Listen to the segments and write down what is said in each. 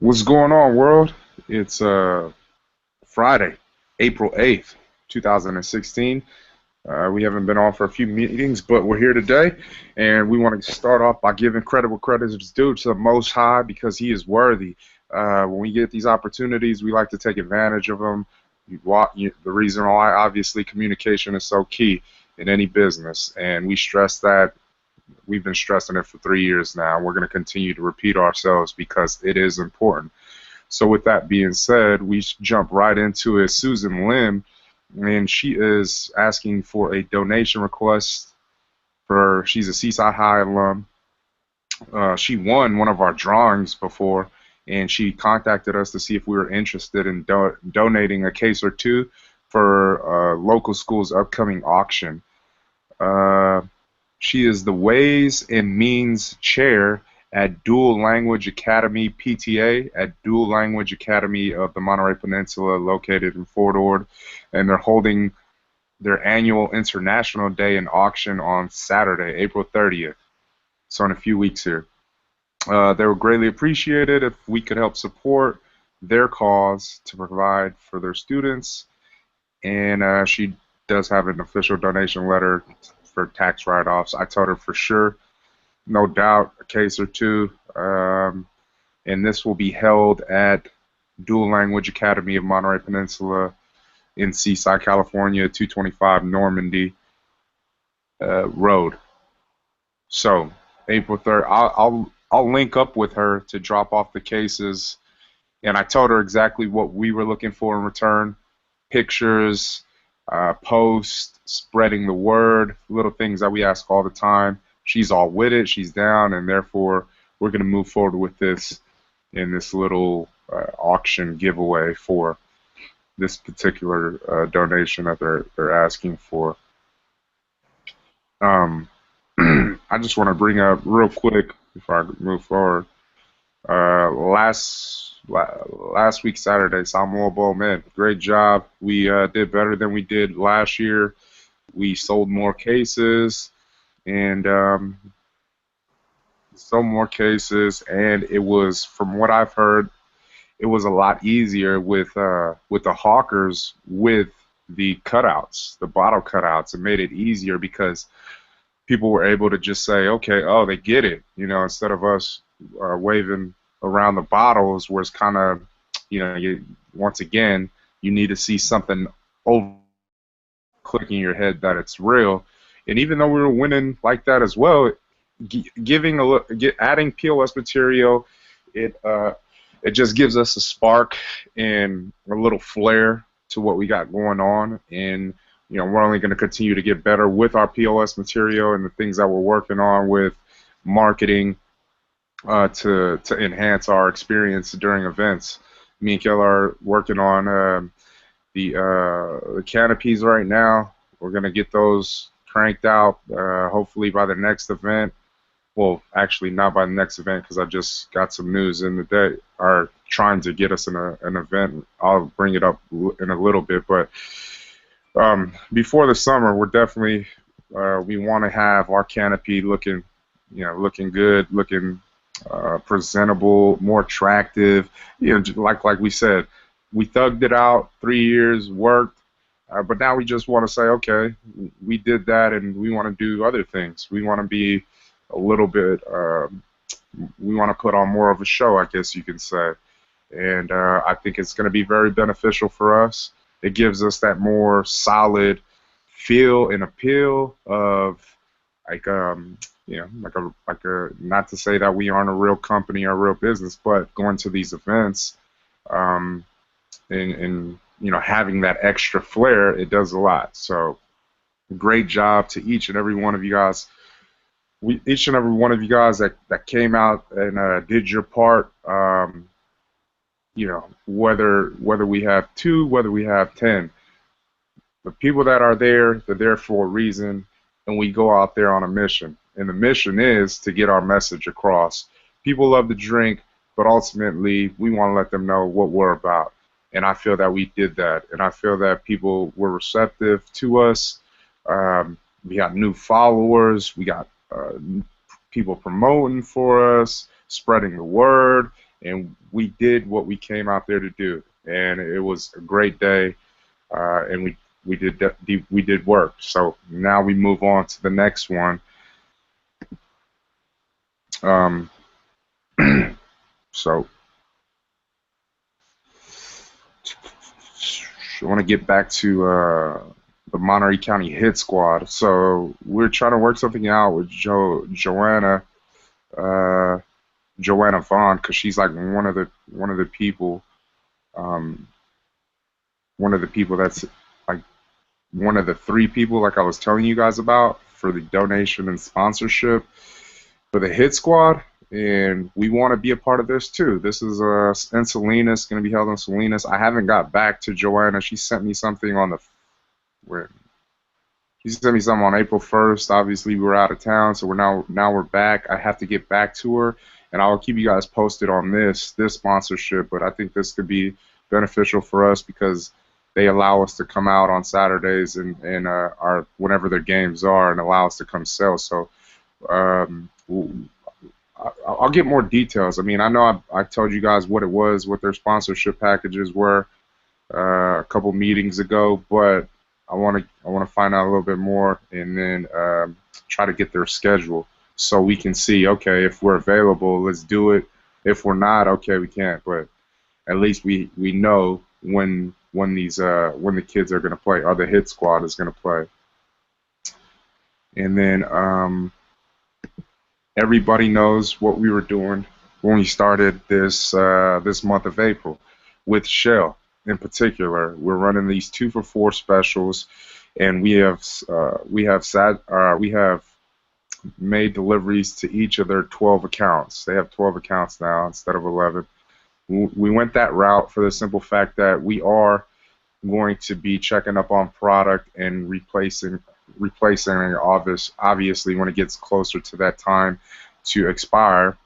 What's going on, world? It's Friday, April 8th, 2016. We haven't been on for a few meetings, but we're here today, and we want to start off by giving credible credit is due to the Most High because He is worthy. When we get these opportunities, we like to take advantage of them. The reason why, obviously, communication is so key in any business, and we stress that. We've been stressing it for 3 years now. We're going to continue to repeat ourselves because it is important. So with that being said, we jump right into it. Susan Lim, and she is asking for a donation request for, she's a Seaside High alum. She won one of our drawings before, and she contacted us to see if we were interested in donating a case or two for local school's upcoming auction. Uh, she is the Ways and Means Chair at Dual Language Academy PTA at Dual Language Academy of the Monterey Peninsula, located in Fort Ord, and they're holding their annual International Day and auction on Saturday, April 30th. So in a few weeks here. They would greatly appreciate it if we could help support their cause to provide for their students, and she does have an official donation letter for tax write-offs. I told her for sure, no doubt, a case or two. And this will be held at Dual Language Academy of Monterey Peninsula in Seaside, California, 225 Normandy Road. So April 3rd, I'll link up with her to drop off the cases, and I told her exactly what we were looking for in return: pictures, posts, spreading the word, little things that we ask all the time. She's all with it, she's down, and therefore we're going to move forward with this in this little auction giveaway for this particular donation that they're asking for. I just want to bring up real quick before I move forward. Last week Saturday, Samuel Bowman, great job. We did better than we did last year. We sold more cases, and and it was, from what I've heard, it was a lot easier with the hawkers with the cutouts, the bottle cutouts. It made it easier because people were able to just say, okay, oh, they get it, instead of us waving around the bottles, where it's kind of, once again, you need to see something over clicking your head that it's real. And even though we were winning like that as well, adding POS material, it just gives us a spark and a little flair to what we got going on. And we're only going to continue to get better with our POS material and the things that we're working on with marketing to enhance our experience during events. Me and Kel are working on the canopies right now. We're going to get those cranked out hopefully by the next event. Well, actually not by the next event, because I just got some news in the day, are trying to get us in an event. I'll bring it up in a little bit, but before the summer, we're definitely we want to have our canopy looking, looking good, looking presentable, more attractive. Like we said, we thugged it out 3 years, worked, but now we just want to say, okay, we did that, and we want to do other things. We want to be a little bit. We want to put on more of a show, I guess you can say, and I think it's going to be very beneficial for us. It gives us that more solid feel and appeal of like not to say that we aren't a real company or a real business, but going to these events and having that extra flair, it does a lot. So great job to each and every one of you guys. Each and every one of you guys that came out and did your part. Whether we have 2, whether we have 10, the people that are there, they're there for a reason, and we go out there on a mission. And the mission is to get our message across. People love to drink, but ultimately we want to let them know what we're about. And I feel that we did that, and I feel that people were receptive to us. We got new followers. We got people promoting for us, spreading the word. and we did what we came out there to do, and it was a great day, and we did work. So now we move on to the next one. Um, so I want to get back to the Monterey County Hit Squad. So we're trying to work something out with uh, Joanna Vaughn, because she's like one of the people, um, one of the people that's like one of the three people, like I was telling you guys about, for the donation and sponsorship for the Hit Squad. And we want to be a part of this too. This is in Salinas, going to be held in Salinas. I haven't got back to Joanna. She sent me something on the where she sent me something on April 1st. Obviously, we were out of town, so now we're back. I have to get back to her, and I'll keep you guys posted on this sponsorship. But I think this could be beneficial for us because they allow us to come out on Saturdays and our whenever their games are, and allow us to come sell. So um, I'll get more details. I mean, I know I told you guys what it was, what their sponsorship packages were a couple meetings ago, but I want to find out a little bit more, and then try to get their schedule so we can see, okay, if we're available, let's do it. If we're not, okay, we can't. But at least we know when the kids are going to play, or the Hit Squad is going to play. And then everybody knows what we were doing when we started this month of April with Shell. In particular, we're running these 2 for $4 specials, and we have made deliveries to each of their 12 accounts. They have 12 accounts now instead of 11. We went that route for the simple fact that we are going to be checking up on product and replacing obviously when it gets closer to that time to expire,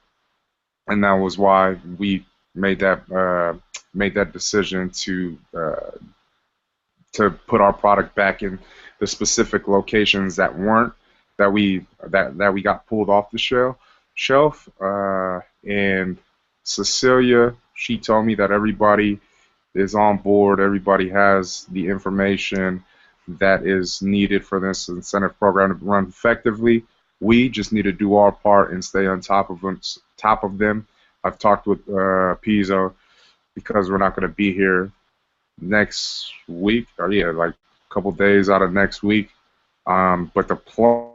and that was why we made that decision to put our product back in the specific locations that we got pulled off the shelf. And Cecilia, she told me that everybody is on board. Everybody has the information that is needed for this incentive program to run effectively. We just need to do our part and stay on top of them. I've talked with Pizzo, because we're not going to be here next week, or yeah, like a couple days out of next week. But the plan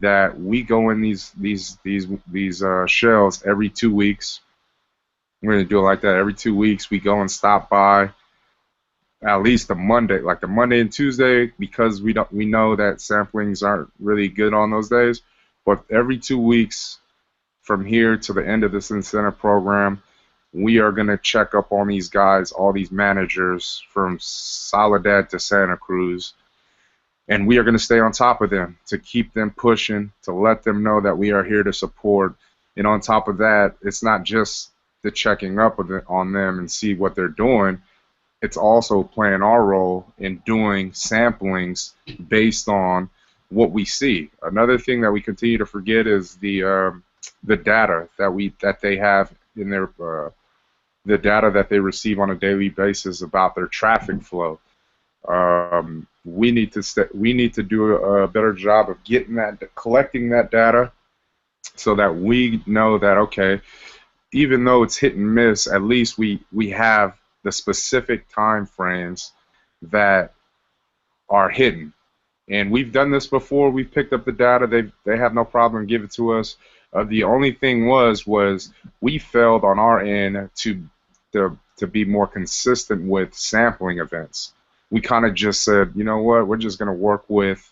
that we go in these shells every 2 weeks. We're gonna do it like that. Every 2 weeks, we go and stop by at least the Monday and Tuesday, because we know that samplings aren't really good on those days. But every 2 weeks from here to the end of this incentive program, we are going to check up on these guys, all these managers from Soledad to Santa Cruz, and we are going to stay on top of them to keep them pushing, to let them know that we are here to support. And on top of that, it's not just the checking up on them and see what they're doing. It's also playing our role in doing samplings based on what we see. Another thing that we continue to forget is the data that they have in their the data that they receive on a daily basis about their traffic flow. We need to do a better job of collecting that data, so that we know that, okay, even though it's hit and miss, at least we have the specific time frames that are hidden. And we've done this before. We've picked up the data. They have no problem giving it to us. The only thing was we failed on our end to be more consistent with sampling events. We kind of just said, you know what, we're just going to work with.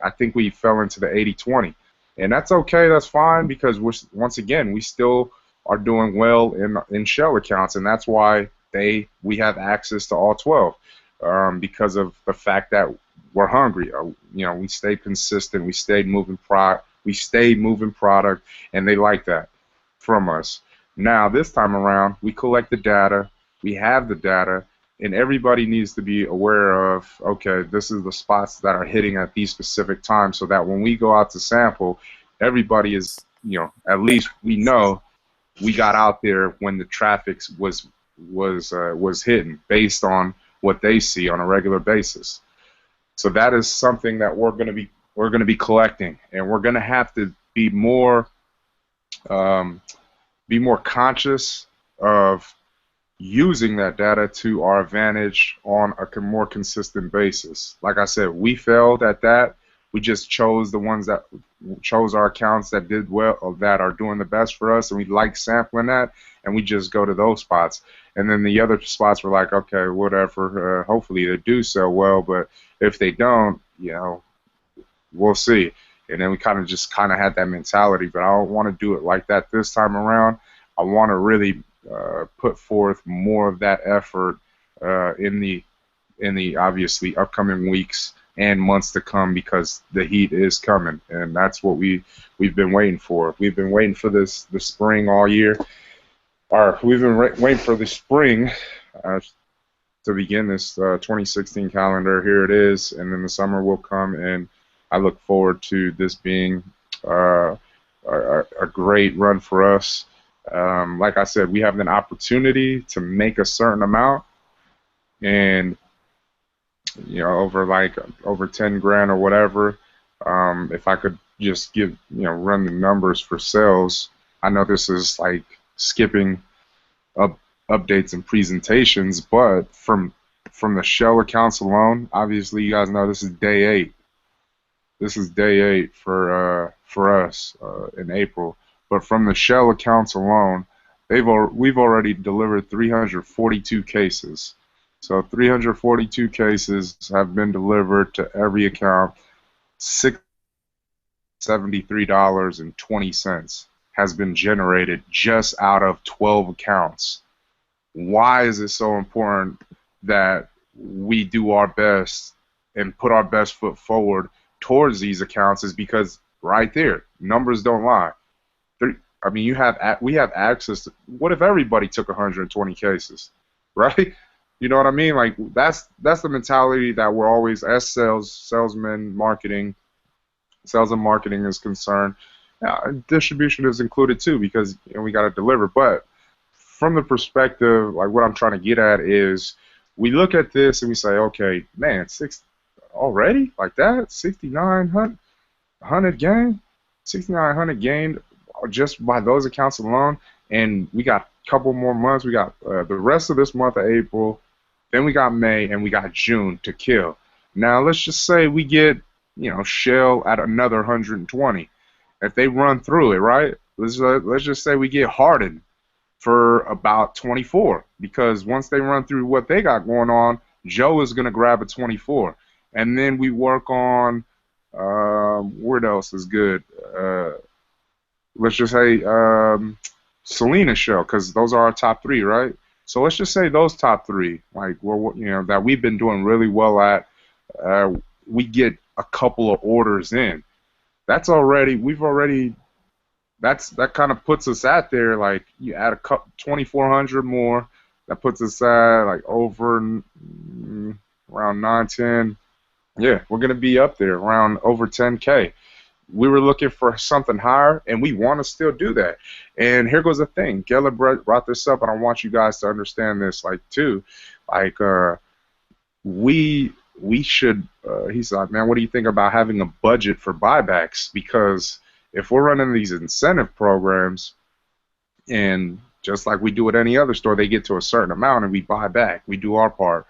I think we fell into the 80-20, and that's okay. That's fine, because once again, we still are doing well in shell accounts, and that's why we have access to all 12, because of the fact that we're hungry. We stayed consistent. We stayed moving product. And they like that from us. Now, this time around, we collect the data. We have the data, and everybody needs to be aware of, okay, this is the spots that are hitting at these specific times, so that when we go out to sample, everybody is, at least we know we got out there when the traffic was hitting based on what they see on a regular basis. So that is something that we're going to be collecting, and we're going to have to um, be more conscious of using that data to our advantage on a more consistent basis. Like I said, we failed at that. We just chose the ones that chose our accounts that did well, or that are doing the best for us, and we like sampling that, and we just go to those spots. And then the other spots were like, okay, whatever. Hopefully they do so well, but if they don't, we'll see. And then we kind of had that mentality, but I don't want to do it like that this time around. I want to really put forth more of that effort in the obviously upcoming weeks and months to come, because the heat is coming, and that's what we've been waiting for. We've been waiting for the spring all year. Or we've been waiting for the spring to begin this 2016 calendar. Here it is, and then the summer will come, and I look forward to this being a great run for us. Like I said, we have an opportunity to make a certain amount, and over 10 grand or whatever. If I could just run the numbers for sales. I know this is like skipping up updates and presentations, but from the shell accounts alone, obviously you guys know this is day 8. This is day 8 for us in April. But from the shell accounts alone, we've already delivered 342 cases. So 342 cases have been delivered to every account. $673.20 has been generated just out of 12 accounts. Why is it so important that we do our best and put our best foot forward towards these accounts? Is because right there, numbers don't lie. I mean, we have access to. What if everybody took 120 cases, right? You know what I mean? Like that's the mentality that we're always, as salesmen, sales and marketing is concerned. Distribution is included too, because we got to deliver. But from the perspective, like what I'm trying to get at is, we look at this and we say, okay, man, already like that, 6,900 gained, 6,900 gained just by those accounts alone. And we got a couple more months. We got the rest of this month of April, then we got May, and we got June to kill. Now let's just say we get shell at another 120. If they run through it, right? Let's just say we get Harden for about 24, because once they run through what they got going on, Joe is going to grab a 24. And then we work on what else is good? Let's just say Selena show, because those are our top 3, right? So let's just say those top 3, like that we've been doing really well at. We get a couple of orders in. That kind of puts us at there. Like you add a 2,400 more, that puts us at like over around 910. Yeah, we're gonna be up there around over 10K. We were looking for something higher, and we want to still do that. And here goes the thing. Geller brought this up, and I want you guys to understand this, like too. Like we should. He's like, man, what do you think about having a budget for buybacks? Because if we're running these incentive programs, and just like we do at any other store, they get to a certain amount and we buy back. We do our part.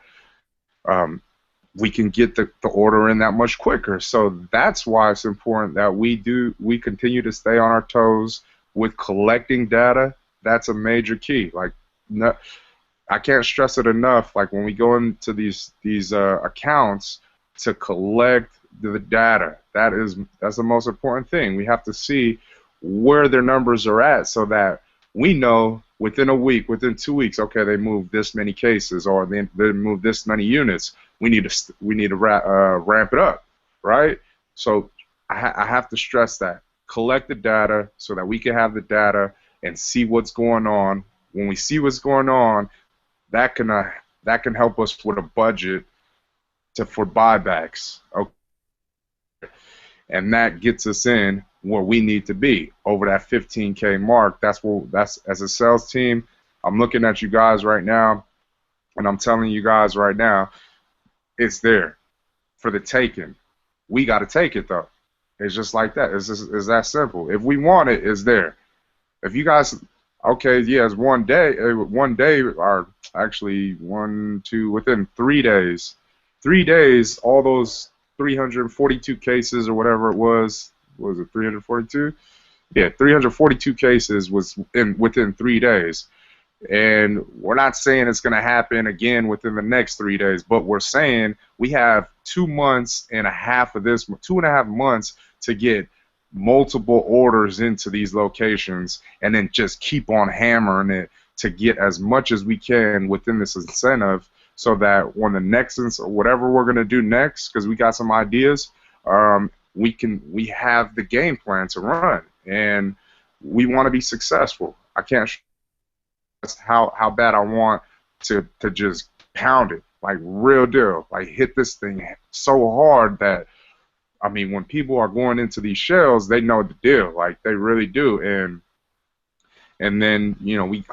We can get the order in that much quicker. So that's why it's important that we continue to stay on our toes with collecting data. That's a major key. Like, no, I can't stress it enough. Like when we go into these accounts, to collect the data, that's the most important thing. We have to see where their numbers are at, so that we know within a week, within 2 weeks, okay, they moved this many cases, or they moved this many units. We need to ramp it up, right? So I have to stress that. Collect the data so that we can have the data and see what's going on. When we see what's going on, that can help us with a budget for buybacks. Okay. and that gets us in where we need to be over that 15K mark. That's as a sales team. I'm looking at you guys right now, and I'm telling you guys right now, it's there for the taking. We got to take it though. It's just like that. It's that simple. If we want it, it's there. If you guys, okay, yeah, it's one day, or actually one, two, within 3 days, 3 days, all those 342 cases or whatever it was it 342? Yeah, 342 cases was within 3 days. And we're not saying it's going to happen again within the next 3 days, but we're saying we have 2 months and a half of this, 2.5 months to get multiple orders into these locations and then just keep on hammering it to get as much as we can within this incentive so that when the next, or whatever we're going to do next, because we got some ideas, we have the game plan to run, and we want to be successful. I can't how bad I want to just pound it, like real deal, like hit this thing so hard that, I mean, when people are going into these shells, they know the deal, like they really do. And then, you know, we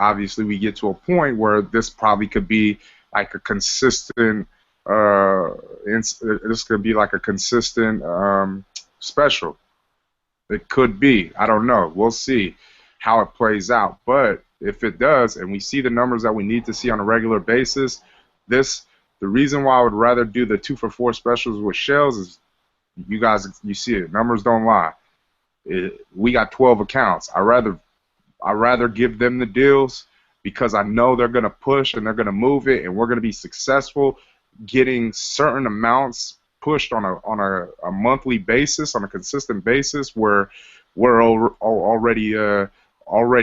get to a point where this probably could be like a consistent this could be like a consistent special. It could be. I don't know. We'll see how it plays out. But if it does, and we see the numbers that we need to see on a regular basis, the reason why I would rather do the 2 for $4 specials with shells is, you see it. Numbers don't lie. We got 12 accounts. I rather give them the deals because I know they're gonna push and they're gonna move it, and we're gonna be successful getting certain amounts pushed on a monthly basis, on a consistent basis, where we're already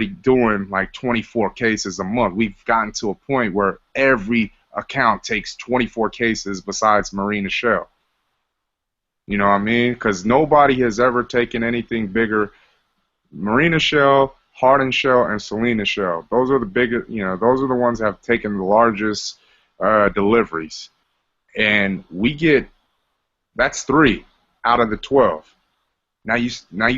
doing like 24 cases a month. We've gotten to a point where every account takes 24 cases besides Marina Shell. You know what I mean? Because nobody has ever taken anything bigger. Marina Shell, Hardin Shell, and Selena Shell. Those are the biggest. You know, those are the ones that have taken the largest deliveries, and that's 3 out of the 12. Now you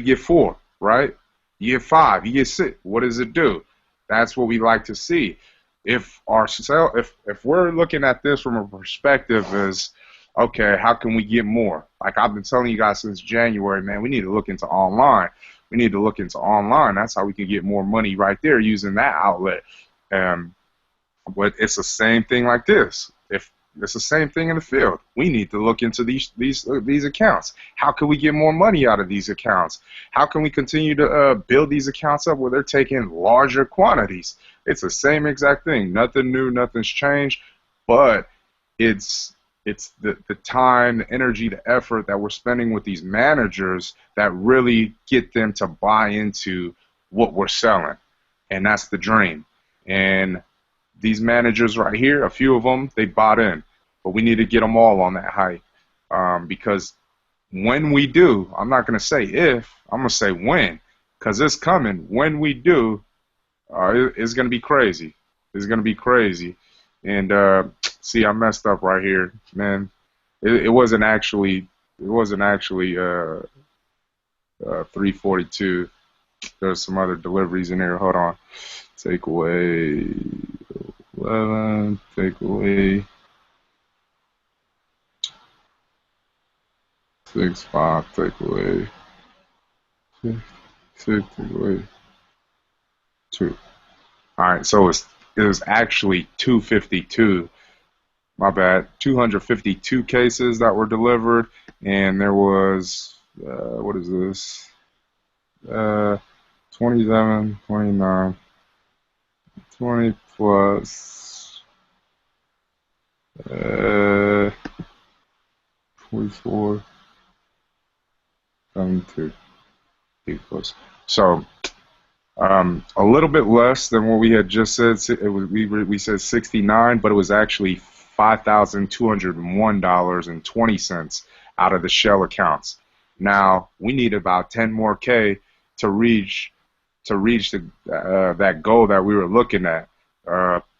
get 4, right? You get 5, you get 6. What does it do? That's what we like to see. If we're looking at this from a perspective as, okay, how can we get more? Like I've been telling you guys since January, man, we need to look into online. We need to look into online. That's how we can get more money right there using that outlet. But it's the same thing like this. If it's the same thing in the field, we need to look into these accounts. How can we get more money out of these accounts? How can we continue to build these accounts up where they're taking larger quantities? It's the same exact thing. Nothing new, nothing's changed, but it's the time, the energy, the effort that we're spending with these managers that really get them to buy into what we're selling, and that's the dream. And these managers right here, a few of them, they bought in, but we need to get them all on that hype, because when we do, I'm not going to say if, I'm going to say when, because it's coming. When we do, it's going to be crazy. It's going to be crazy. And see, I messed up right here, man. It wasn't actually 342. There's some other deliveries in there. Hold on. Take away 11. Take away 6, 5. Take away 6. Take away 2. All right. So it was actually 252. My bad. 252 cases that were delivered, and there was what is this? 27, 29, 20 plus 44, 72 equals. So a little bit less than what we had just said. We said 69, but it was actually $5,201.20 out of the shell accounts. Now we need about 10 more K to reach that goal that we were looking at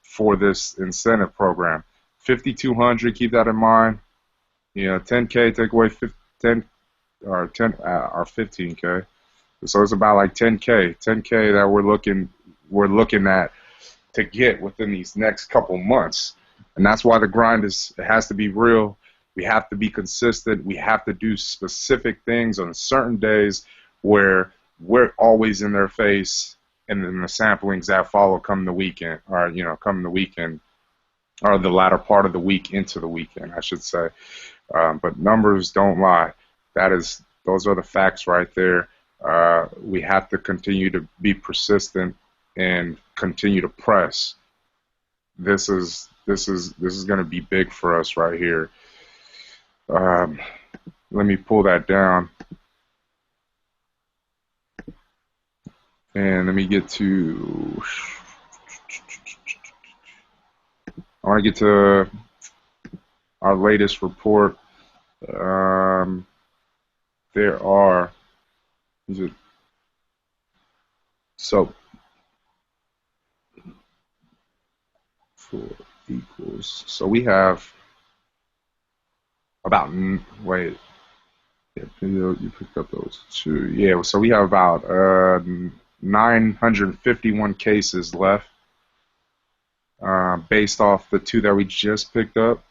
for this incentive program. 5,200. Keep that in mind. You know, 10K take away 10. or 15K. So it's about like 10K that we're looking at to get within these next couple months. And that's why the grind it has to be real. We have to be consistent. We have to do specific things on certain days where we're always in their face, and then the samplings that follow come the weekend, or come the weekend, or the latter part of the week into the weekend, I should say. But numbers don't lie. Those are the facts right there. We have to continue to be persistent and continue to press. This is going to be big for us right here. Let me pull that down, and let me get to. I want to get to our latest report. There are. So 4 equals. So we have about. Wait. Yeah, you picked up those 2. Yeah. So we have about 951 cases left, based off the 2 that we just picked up.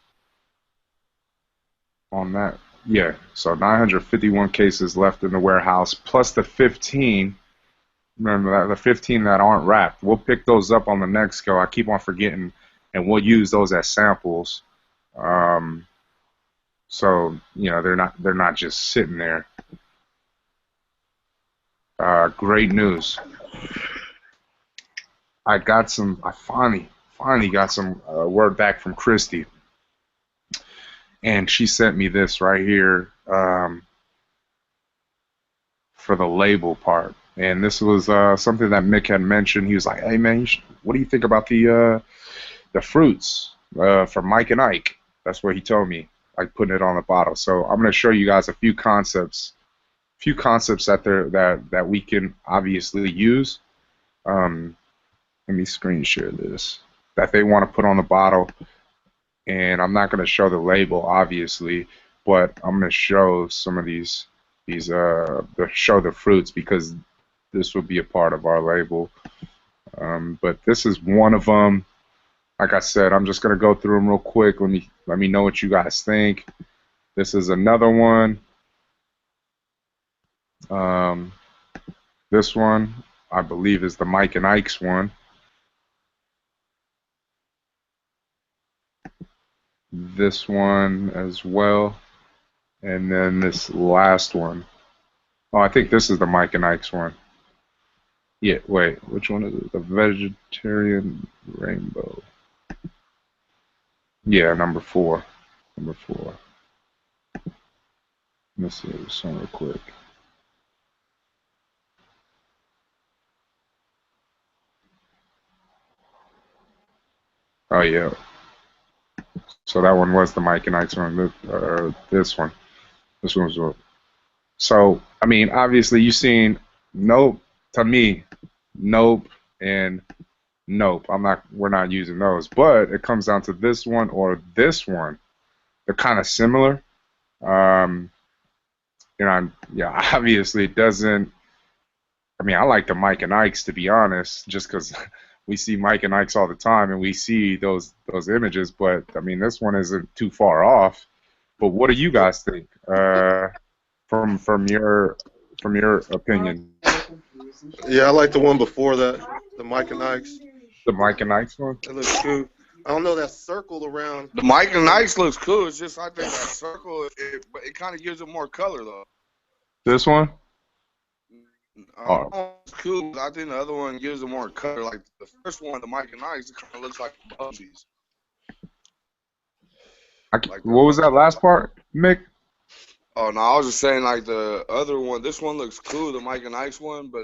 On that, yeah. So 951 cases left in the warehouse, plus the 15. Remember that the 15 that aren't wrapped. We'll pick those up on the next go. I keep on forgetting, and we'll use those as samples. So they're not just sitting there. Great news. I finally got some word back from Christy, and she sent me this right here for the label part. And this was something that Mick had mentioned. He was like, "Hey man, what do you think about the fruits from Mike and Ike?" That's what he told me, like putting it on the bottle. So I'm going to show you guys a few concepts that we can obviously use. Let me screen share this, that they want to put on the bottle. And I'm not going to show the label, obviously, but I'm going to show some of these show the fruits, because this will be a part of our label. But this is one of them. Like I said, I'm just going to go through them real quick. Let me know what you guys think. This is another one. This one, I believe, is the Mike and Ike's one. This one as well. And then this last one. Oh, I think this is the Mike and Ike's one. Yeah, wait, which one is it? The Vegetarian Rainbow. Yeah, number 4. Number 4. Let's see this one real quick. Oh, yeah. So that one was the Mike and Ike's one. This one. This one was. So, I mean, obviously, you've seen Nope. To me, Nope and Nope. We're not using those. But it comes down to this one or this one. They're kind of similar. Obviously, it doesn't. I mean, I like the Mike and Ike's, to be honest, just because we see Mike and Ike's all the time and we see those images. But I mean, this one isn't too far off. But what do you guys think? From your opinion. Yeah, I like the one before that, the Mike and Ike's. The Mike and Ike's one. It looks cool. I don't know that circle around. The Mike and Ike's looks cool. It's just I think that circle, it kind of gives it more color though. This one. It's cool. I think the other one gives it more color. Like the first one, the Mike and Ike's, it kind of looks like emojis. What was that last part, Mick? Oh no, I was just saying like the other one. This one looks cool, the Mike and Ike's one, but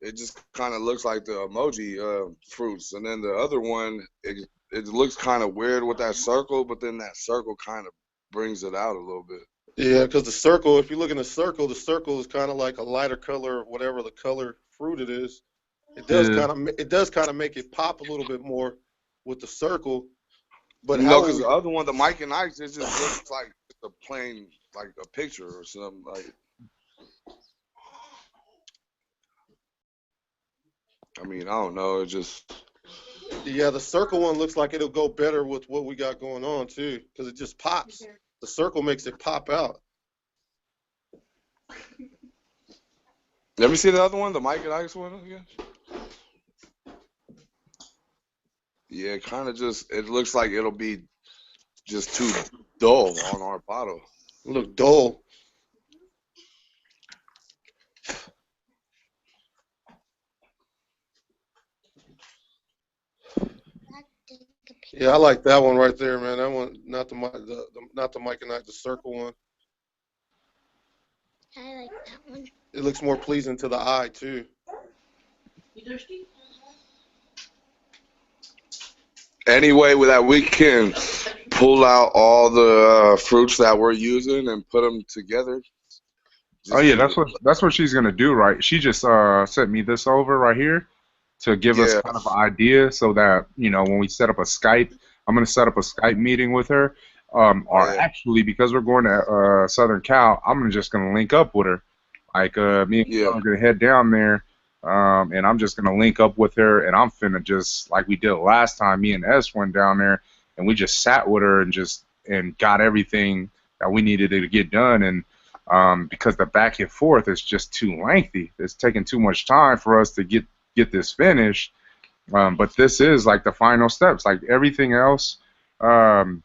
it just kind of looks like the emoji fruits. And then the other one, it looks kind of weird with that circle, but then that circle kind of brings it out a little bit. Yeah, because the circle, if you look in the circle is kind of like a lighter color, whatever the color fruit it is. It does kind of make it pop a little bit more with the circle. But because the other one, the Mike and Ike's, it just looks like it's a plain, like a picture or something. Like I mean, I don't know. It just Yeah, the circle one looks like it'll go better with what we got going on too, because it just pops. The circle makes it pop out. let me see the other one, the Mike and Ike's one again. Yeah, kind of just. It looks like it'll be just too dull on our bottle. Look dull. Yeah, I like that one right there, man. That one, not not the Mike and Ike, the circle one. I like that one. It looks more pleasing to the eye too. Anyway, with that we can pull out all the fruits that we're using and put them together. Oh Just yeah, to that's what she's gonna do, right? She just sent me this over right here to give us yeah, kind of an idea so that, when we set up a Skype, I'm gonna set up a Skype meeting with her. Or yeah, actually, because we're going to Southern Cal, I'm just gonna link up with her. Like me and yeah. her are gonna head down there, and I'm just gonna link up with her, and I'm finna just like we did last time. Me and S went down there, and we just sat with her and just got everything that we needed to get done, and because the back and forth is just too lengthy. It's taking too much time for us to get this finished. But this is like the final steps. Like everything else um,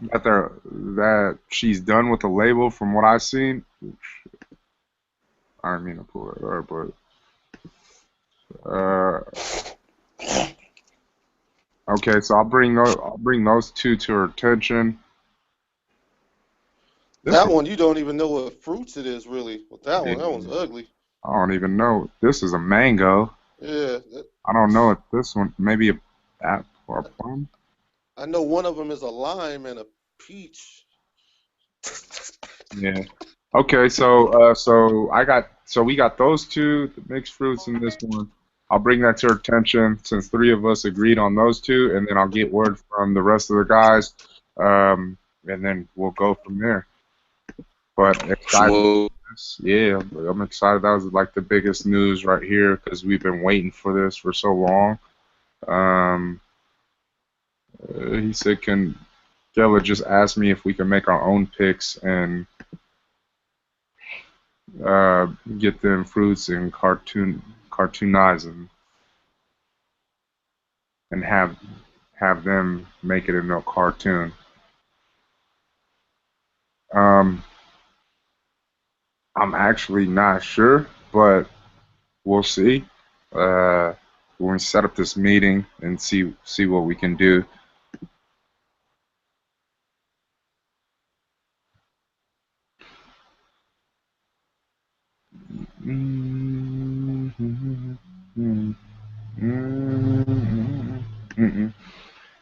that she's done with the label, from what I've seen. I didn't mean to pull it up, but okay. So I'll bring those two to her attention. This That one, one, you don't even know what fruits it is really. With that one's yeah, ugly. I don't even know. This is a mango. Yeah, I don't know if this one maybe a apple or a plum. I know one of them is a lime and a peach. Yeah. Okay, so we got those two, the mixed fruits in this one. I'll bring that to her attention since three of us agreed on those two, and then I'll get word from the rest of the guys, and then we'll go from there. But excited, Smooth. yeah, I'm excited. That was like the biggest news right here because we've been waiting for this for so long. Um, he said, "Can Gella just ask me if we can make our own picks and uh, get them fruits and cartoonize them and have them make it into a cartoon." Um, I'm actually not sure, but we'll see when we set up this meeting and see what we can do.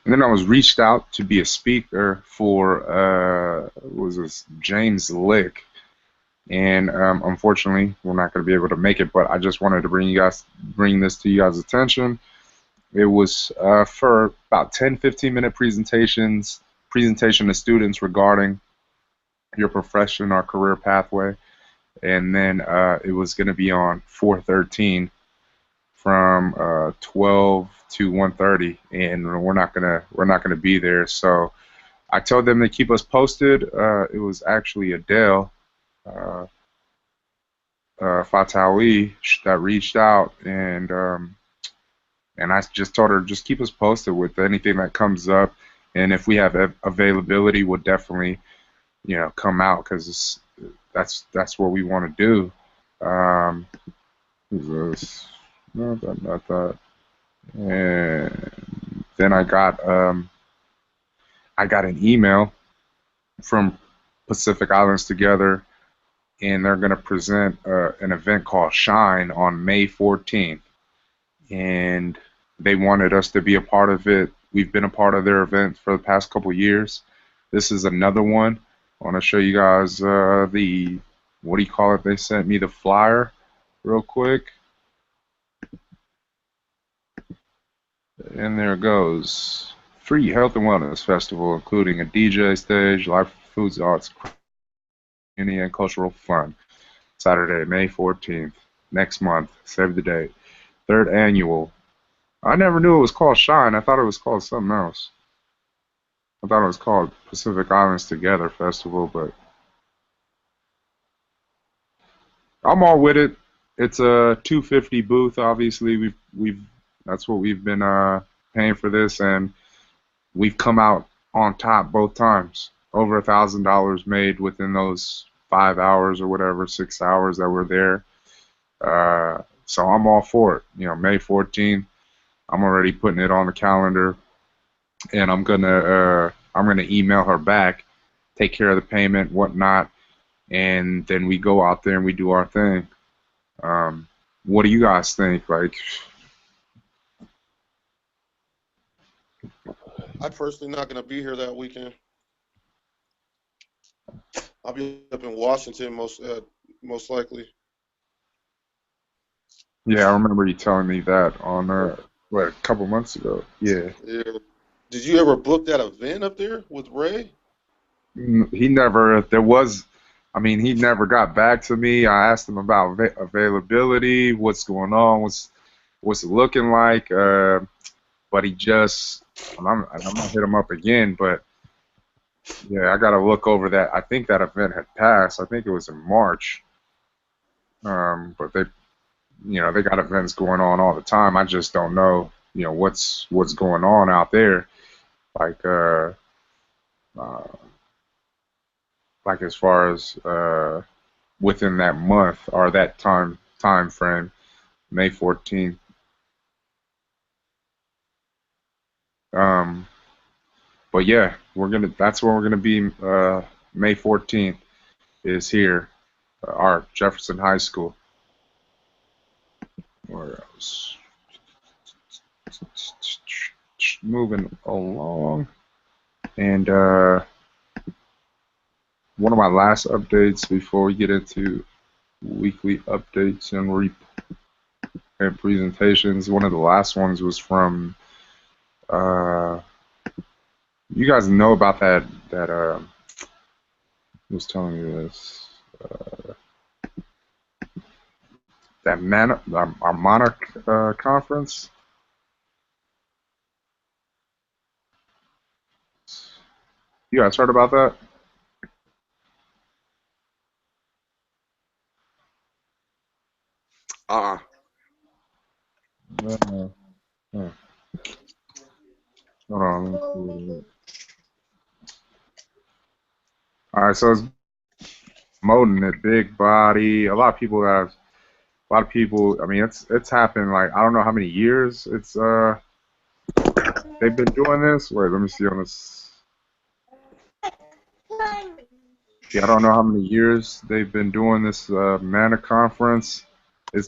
And then I was reached out to be a speaker for was this James Lick, and unfortunately we're not going to be able to make it. But I just wanted to bring this to you guys' attention. It was for about 10-15 minute presentation to students regarding your profession or career pathway, and then it was going to be on 413 from 12 to 1:30, and we're not gonna be there. So I told them to keep us posted. It was actually Adele uh, Fatawi that reached out, and I just told her just keep us posted with anything that comes up, and if we have availability, we'll definitely come out because that's what we want to do. Who's this? No, not that. And then I got an email from Pacific Islands Together, and they're going to present an event called Shine on May 14th, and they wanted us to be a part of it. We've been a part of their event for the past couple years. This is another one. I want to show you guys the what do you call it? They sent me the flyer real quick, and there it goes. Free Health and Wellness Festival, including a DJ stage, live foods, arts, community, and cultural fun. Saturday, May 14th, next month. Save the date. third annual. I never knew it was called Shine. I thought it was called something else. I thought it was called Pacific Islands Together Festival, but I'm all with it. It's a 250 booth. Obviously, we've that's what we've been paying for this, and we've come out on top both times. Over $1,000 made within those 5 hours or whatever, 6 hours that we're there. So I'm all for it. May 14th. I'm already putting it on the calendar, and I'm gonna email her back, take care of the payment, whatnot, and then we go out there and we do our thing. What do you guys think? Like, I personally not gonna be here that weekend. I'll be up in Washington most likely. yeah, I remember you telling me that on what, a couple months ago. Yeah. Yeah. Did you ever book that event up there with Ray? He never, there was, I mean, he never got back to me. I asked him about availability, what's going on, what's it looking like. But he just, I'm gonna hit him up again. But yeah, I gotta look over that. I think that event had passed. I think it was in March. But they got events going on all the time. I just don't know, what's going on out there. Like, uh, like as far as within that month or that time frame, May 14th. Um, but yeah, that's where we're gonna be. May 14th is here, our Jefferson High School. Where else? Moving along, and one of my last updates before we get into weekly updates and presentations. One of the last ones was from uh, you guys know about that who was telling me this, that our Monarch conference. You guys heard about that? Uh-uh. Uh, huh. Hold on. All right, so it's promoting it, big body. A lot of people. I mean, it's happened like I don't know how many years they've been doing this. Wait, let me see on this. Yeah, I don't know how many years they've been doing this Mana conference.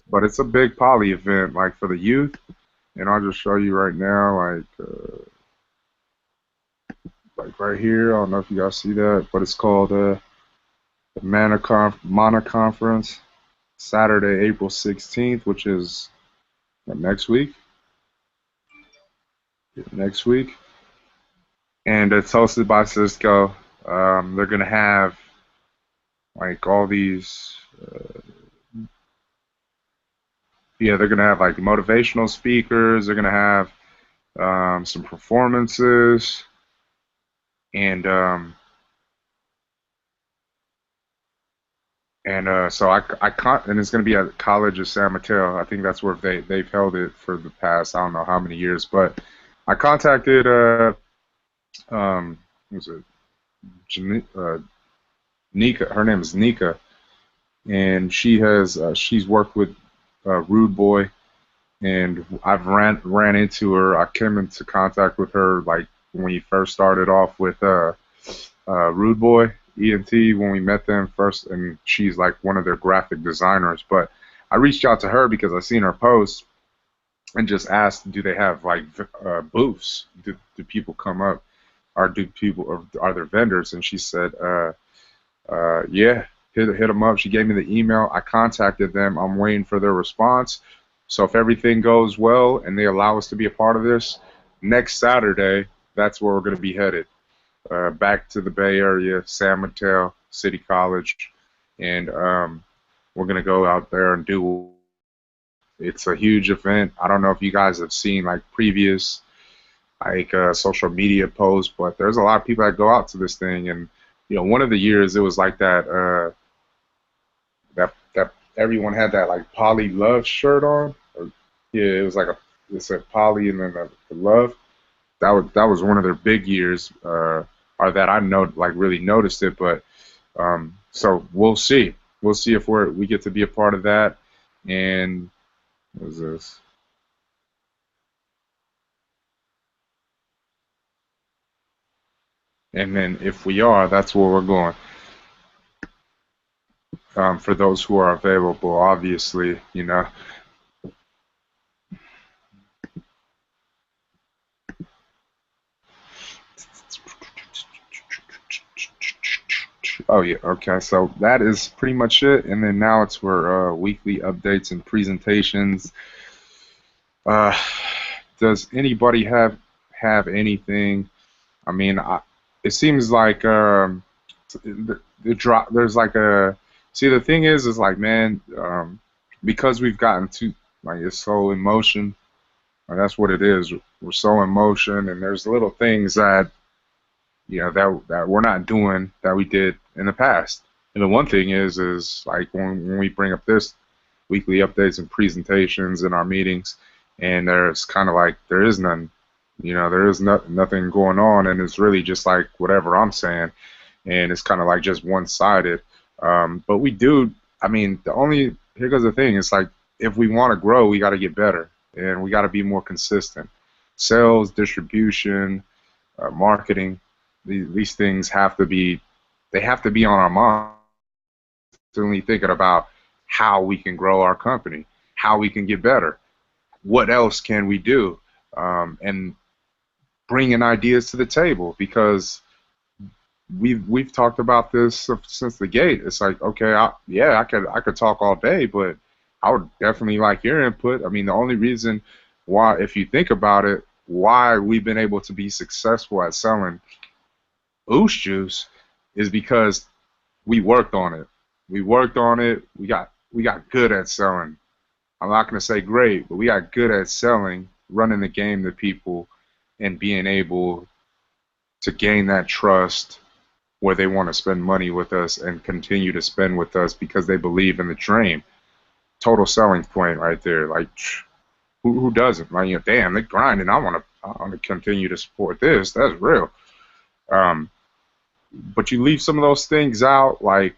But it's a big poly event, like for the youth. And I'll just show you right now, like right here. I don't know if you guys see that, but it's called the Mana Conference, Saturday, April 16th, which is next week. Next week, and it's hosted by Cisco. They're gonna have like all these. Yeah, they're gonna have like motivational speakers. They're gonna have some performances, and so I can't, and it's going to be at College of San Mateo. I think that's where they've held it for the past I don't know how many years. But I contacted was it Nika? Her name is Nika, and she's worked with Rude Boy, and I've ran into her. I came into contact with her like when he first started off with Rude Boy ENT when we met them first, and she's like one of their graphic designers. But I reached out to her because I seen her post and just asked, do they have like booths? Do people come up, or are there vendors? And she said, yeah, hit them up. She gave me the email. I contacted them. I'm waiting for their response. So if everything goes well and they allow us to be a part of this, next Saturday, that's where we're going to be headed. Back to the Bay Area, San Mateo City College, and we're gonna go out there and do It's a huge event. I don't know if you guys have seen like previous like social media posts, but there's a lot of people that go out to this thing. And one of the years it was like that everyone had that like Poly Love shirt on. Or, yeah, it was like it said Poly and then the Love. That was one of their big years, or that I know like really noticed it. But so we'll see. We'll see if we get to be a part of that. And what is this? And then if we are, that's where we're going. For those who are available, obviously. Oh yeah, okay. So that is pretty much it. And then now it's for weekly updates and presentations. Uh, does anybody have anything? I mean, it seems like the drop. There's like a see. The thing is like man, because we've gotten to like it's so in motion. That's what it is. We're so in motion, and there's little things that that we're not doing that we did in the past. And the one thing is like when we bring up this weekly updates and presentations in our meetings, and there's kind of like there is none, there is nothing going on, and it's really just like whatever I'm saying, and it's kind of like just one-sided. But we do. I mean, here goes the thing. It's like if we want to grow, we got to get better, and we got to be more consistent. Sales, distribution, marketing, these things they have to be on our mind, constantly thinking about how we can grow our company, how we can get better, what else can we do, and bringing ideas to the table because we've talked about this since the gate. It's like okay, I could talk all day, but I would definitely like your input. I mean, the only reason why, if you think about it, why we've been able to be successful at selling Oost Juice is because we worked on it. We worked on it. We got good at selling. I'm not going to say great, but we got good at selling, running the game to people, and being able to gain that trust where they want to spend money with us and continue to spend with us because they believe in the dream. Total selling point right there. Like, who doesn't? Like, damn, they're grinding. I want to continue to support this. That's real. Um, but you leave some of those things out, like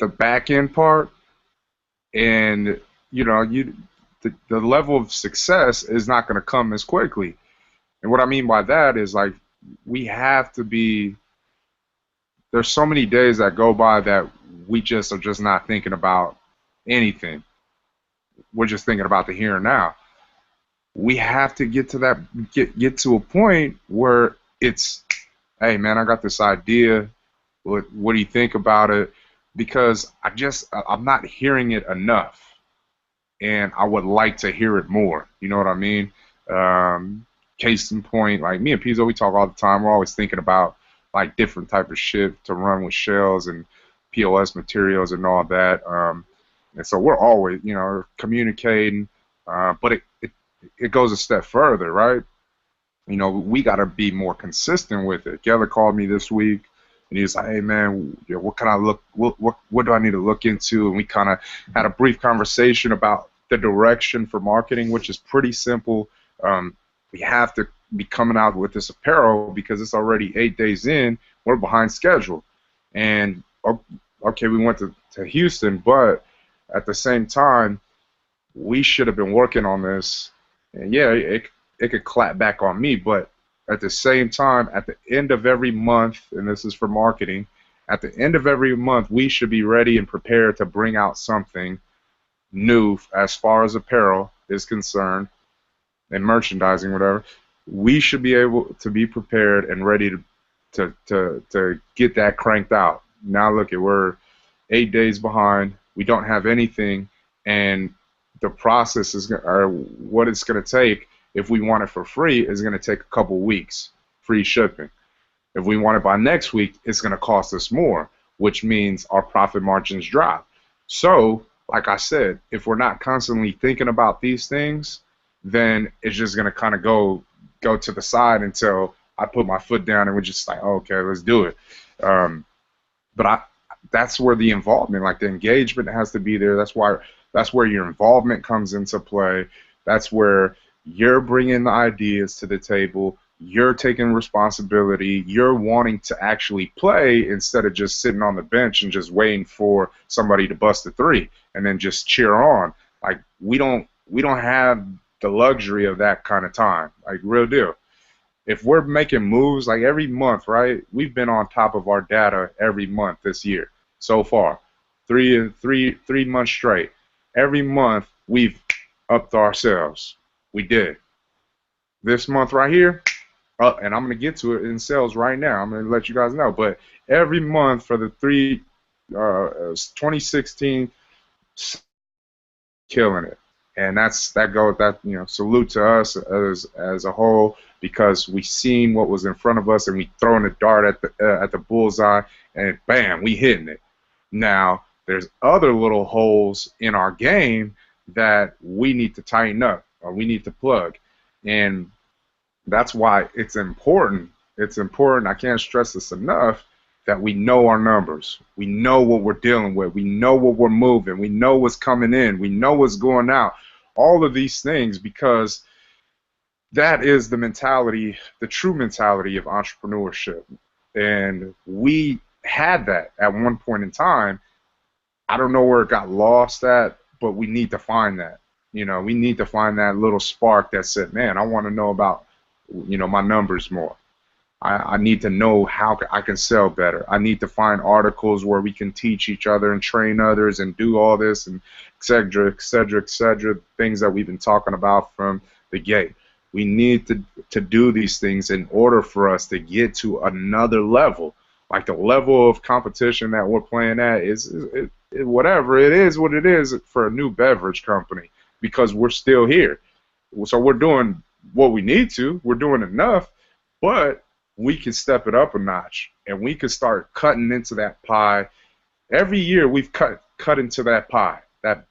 the back end part, and the level of success is not going to come as quickly. And what I mean by that is like we have to be. There's so many days that go by that we just are just not thinking about anything. We're just thinking about the here and now. We have to get to that get to a point where it's, hey man, I got this idea. What do you think about it? Because I'm not hearing it enough, and I would like to hear it more. You know what I mean? Case in point, like me and Pizzo, we talk all the time. We're always thinking about like different type of shit to run with shells and POS materials and all that. And so we're always, communicating. But it goes a step further, right? We got to be more consistent with it. Geller called me this week, and he was like, "Hey man, what can I look? What do I need to look into?" And we kind of had a brief conversation about the direction for marketing, which is pretty simple. We have to be coming out with this apparel because it's already 8 days in. We're behind schedule, and okay, we went to Houston, but at the same time, we should have been working on this. And yeah, it could clap back on me, but at the same time, at the end of every month, and this is for marketing, at the end of every month, we should be ready and prepared to bring out something new as far as apparel is concerned and merchandising, whatever. We should be able to be prepared and ready to get that cranked out. Now look, we're 8 days behind. We don't have anything, and the process or what it's going to take if we want it for free is going to take a couple weeks, free shipping. If we want it by next week, it's going to cost us more, which means our profit margins drop. So like I said, if we're not constantly thinking about these things, then it's just gonna kind of go to the side until I put my foot down and we're just like, oh, okay, let's do it. Um, but that's where the involvement, like the engagement, has to be there. That's where your involvement comes into play. That's where you're bringing the ideas to the table. You're taking responsibility. You're wanting to actually play instead of just sitting on the bench and just waiting for somebody to bust a three and then just cheer on. Like we don't have the luxury of that kind of time. Like real deal. If we're making moves like every month, right? We've been on top of our data every month this year so far, 3 months straight. Every month we've upped ourselves. We did. This month right here, and I'm gonna get to it in sales right now. I'm gonna let you guys know. But every month for the 2016, killing it. And salute to us as a whole, because we seen what was in front of us and we throwing a dart at the bullseye, and bam, we hitting it. Now there's other little holes in our game that we need to tighten up or we need to plug, and that's why it's important. It's important. I can't stress this enough, that we know our numbers. We know what we're dealing with. We know what we're moving. We know what's coming in. We know what's going out. All of these things, because that is the mentality, the true mentality of entrepreneurship. And we had that at one point in time. I don't know where it got lost at, but we need to find that. We need to find that little spark that said, man, I want to know about, my numbers more. I need to know how I can sell better. I need to find articles where we can teach each other and train others and do all this and et cetera, et cetera, et cetera, things that we've been talking about from the gate. We need to do these things in order for us to get to another level. Like the level of competition that we're playing at is whatever it is, what it is for a new beverage company, because we're still here. So we're doing what we need to. We're doing enough, but we can step it up a notch, and we can start cutting into that pie. Every year we've cut into that pie, that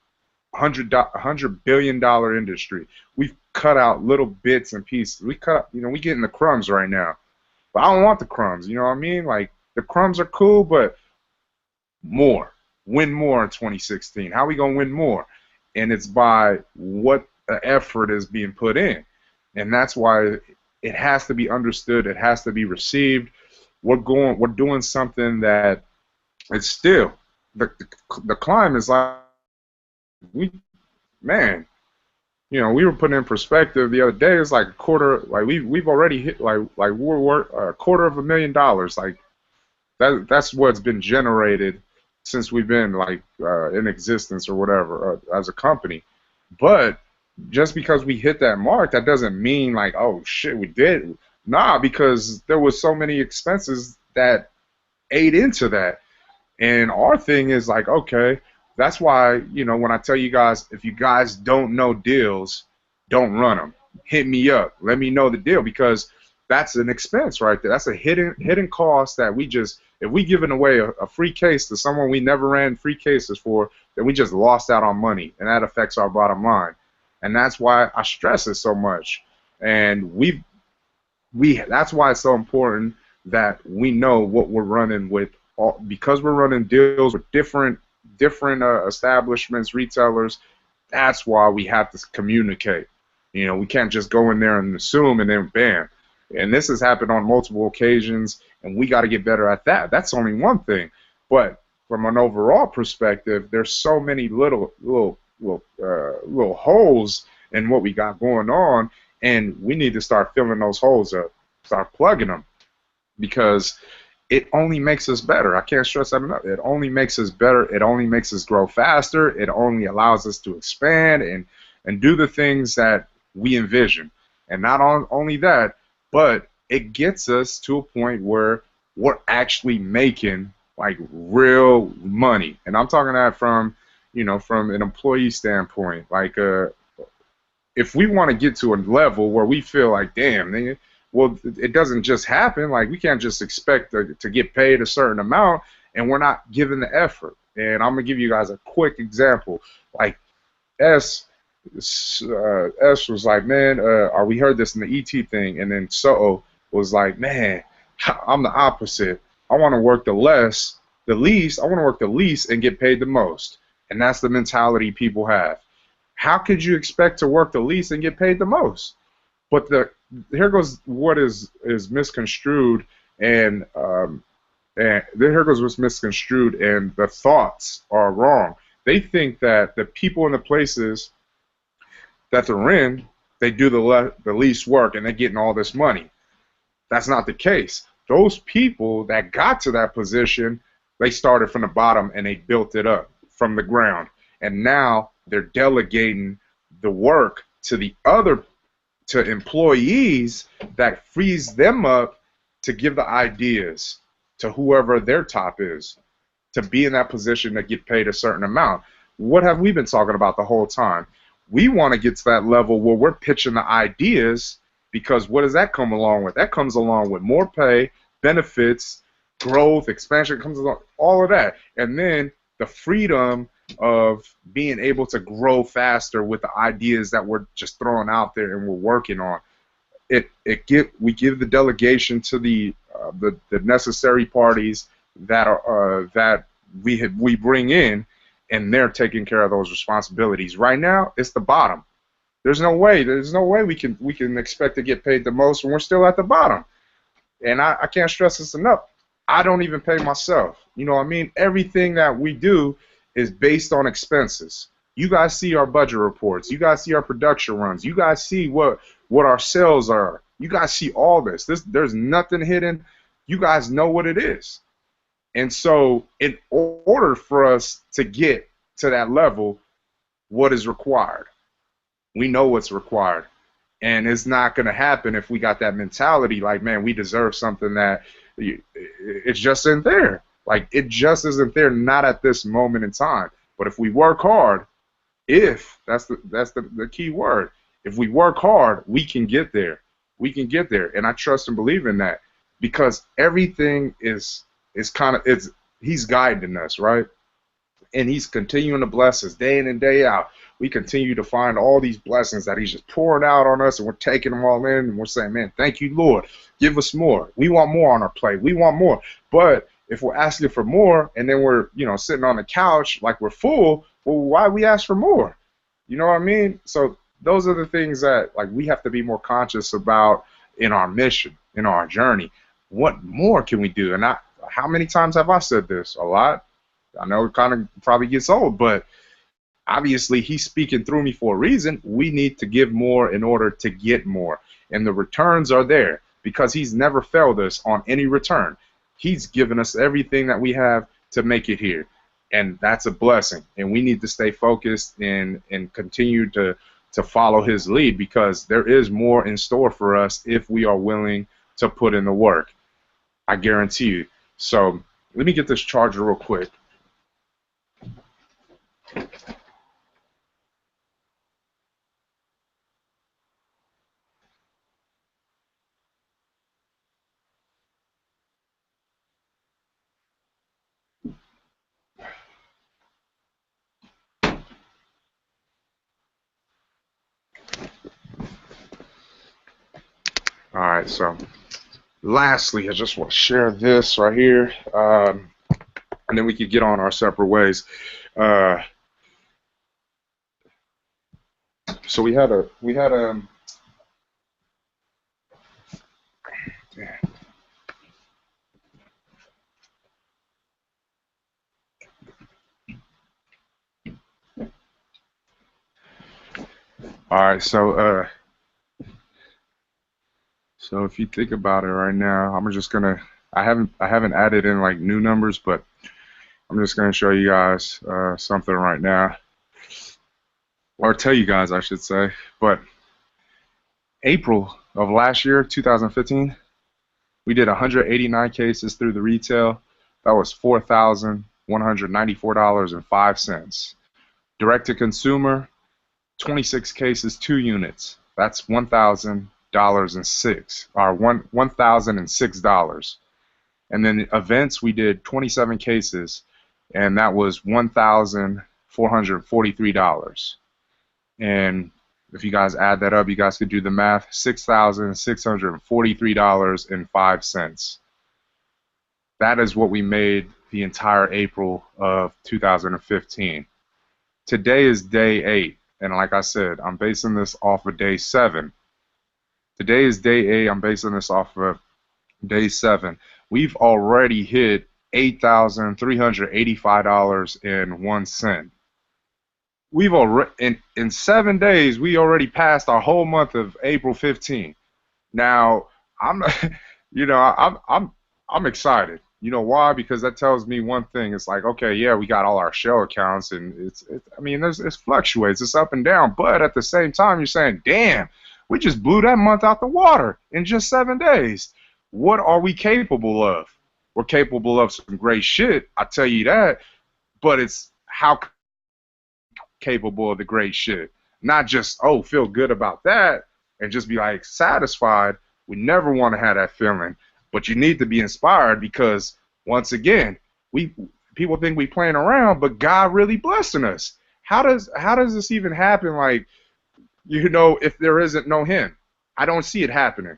$100 billion industry. We've cut out little bits and pieces. We getting the crumbs right now, but I don't want the crumbs. You know what I mean? Like, the crumbs are cool, but win more in 2016. How are we gonna win more? And it's by what effort is being put in, and that's why it has to be understood. It has to be received. We're doing something that it's still the climb is like man. We were putting in perspective the other day. It's like a quarter. Like we've already hit we're worth $250,000. Like that's what's been generated since we've been in existence or whatever as a company. But just because we hit that mark, that doesn't mean like, oh shit, we did. Nah, because there was so many expenses that ate into that. And our thing is like, okay, that's why, when I tell you guys, if you guys don't know deals, don't run them. Hit me up. Let me know the deal, because that's an expense right there. That's a hidden cost that if we giving away a free case to someone we never ran free cases for, then we just lost out on money, and that affects our bottom line. And that's why I stress it so much. And that's why it's so important that we know what we're running with, because we're running deals with different establishments, retailers. That's why we have to communicate. We can't just go in there and assume and then bam. And this has happened on multiple occasions, and we got to get better at that. That's only one thing. But from an overall perspective, there's so many little holes in what we got going on, and we need to start filling those holes up, start plugging them, because it only makes us better. I can't stress that enough. It only makes us better. It only makes us grow faster. It only allows us to expand and do the things that we envision. And not only that, but it gets us to a point where we're actually making like real money. And I'm talking that from an employee standpoint. Like, if we want to get to a level where we feel like, damn, well, it doesn't just happen. Like, we can't just expect to get paid a certain amount and we're not giving the effort. And I'm gonna give you guys a quick example. Like S, S was like, man, we heard this in the ET thing, and then So was like, man, I'm the opposite. I want to work the least. I want to work the least and get paid the most. And that's the mentality people have. How could you expect to work the least and get paid the most? But here goes what is misconstrued, and here goes what's misconstrued, and the thoughts are wrong. They think that the people in the places that they're in, they do the least work and they're getting all this money. That's not the case. Those people that got to that position, they started from the bottom and they built it up from the ground. And now they're delegating the work to employees that frees them up to give the ideas to whoever their top is, to be in that position to get paid a certain amount. What have we been talking about the whole time? We want to get to that level where we're pitching the ideas, because what does that come along with? That comes along with more pay, benefits, growth, expansion, comes along, all of that. And then the freedom of being able to grow faster with the ideas that we're just throwing out there and we're working on. We give the delegation to the necessary parties that we bring in, and they're taking care of those responsibilities. Right now, it's the bottom. There's no way we can expect to get paid the most when we're still at the bottom. And I can't stress this enough. I don't even pay myself. You know what I mean? Everything that we do is based on expenses. You guys see our budget reports. You guys see our production runs. You guys see what our sales are. You guys see all this. There's nothing hidden. You guys know what it is. And so in order for us to get to that level, what is required? We know what's required. And it's not going to happen if we got that mentality like, man, we deserve something that it just isn't there. Like, it just isn't there, not at this moment in time. But if we work hard, that's the key word. If we work hard, we can get there. We can get there. And I trust and believe in that, because everything is he's guiding us, right? And he's continuing to bless us day in and day out. We continue to find all these blessings that he's just pouring out on us, and we're taking them all in, and we're saying, man, thank you, Lord. Give us more. We want more on our plate. We want more. But if we're asking for more and then we're, sitting on the couch like we're full, well, why we ask for more? You know what I mean? So those are the things that, like, we have to be more conscious about in our mission, in our journey. What more can we do? And how many times have I said this? A lot. I know it kind of probably gets old, but obviously he's speaking through me for a reason. We need to give more in order to get more. And the returns are there because he's never failed us on any return. He's given us everything that we have to make it here. And that's a blessing. And we need to stay focused and continue to follow his lead, because there is more in store for us if we are willing to put in the work. I guarantee you. So let me get this charger real quick. All right, so lastly, I just want to share this right here, and then we could get on our separate ways. So we had a all right, so if you think about it right now, I'm just gonna I haven't added in like new numbers, but I'm just gonna show you guys something right now, or tell you guys, I should say. But April of last year, 2015, we did 189 cases through the retail. That was $4,194.05. Direct to consumer, 26 cases, 2 units. That's $1,006. And then events, we did 27 cases, and that was $1,443. And if you guys add that up, you guys could do the math, $6,643.05. That is what we made the entire April of 2015. Today is day 8, and like I said, I'm basing this off of day 7. Today is day 8, I'm basing this off of day 7. We've already hit $8,385.01. We've already in 7 days we already passed our whole month of April 15. Now I'm, I'm excited. You know why? Because that tells me one thing. It's like, okay, yeah, we got all our shell accounts, and I mean, it fluctuates, it's up and down. But at the same time, you're saying, damn, we just blew that month out the water in just 7 days. What are we capable of? We're capable of some great shit, I tell you that. But it's how capable of the great shit. Not just, oh, feel good about that and just be like satisfied. We never want to have that feeling. But you need to be inspired because once again, people think we playing around, but God really blessing us. How does this even happen? Like, if there isn't no Him, I don't see it happening.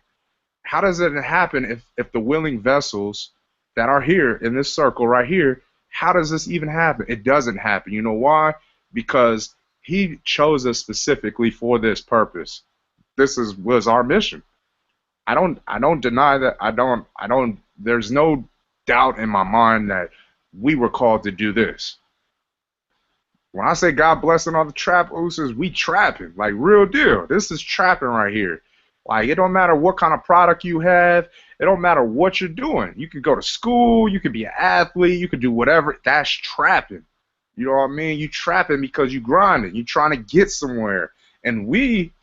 How does it happen if the willing vessels that are here in this circle right here, how does this even happen? It doesn't happen. You know why? Because He chose us specifically for this purpose. Was our mission. I don't deny that. I don't there's no doubt in my mind that we were called to do this. When I say God blessing all the trap oozers, we trapping, like real deal. This is trapping right here. Like, it don't matter what kind of product you have. It don't matter what you're doing. You could go to school. You could be an athlete. You could do whatever. That's trapping. You know what I mean? You trapping because you grinding. You trying to get somewhere. And we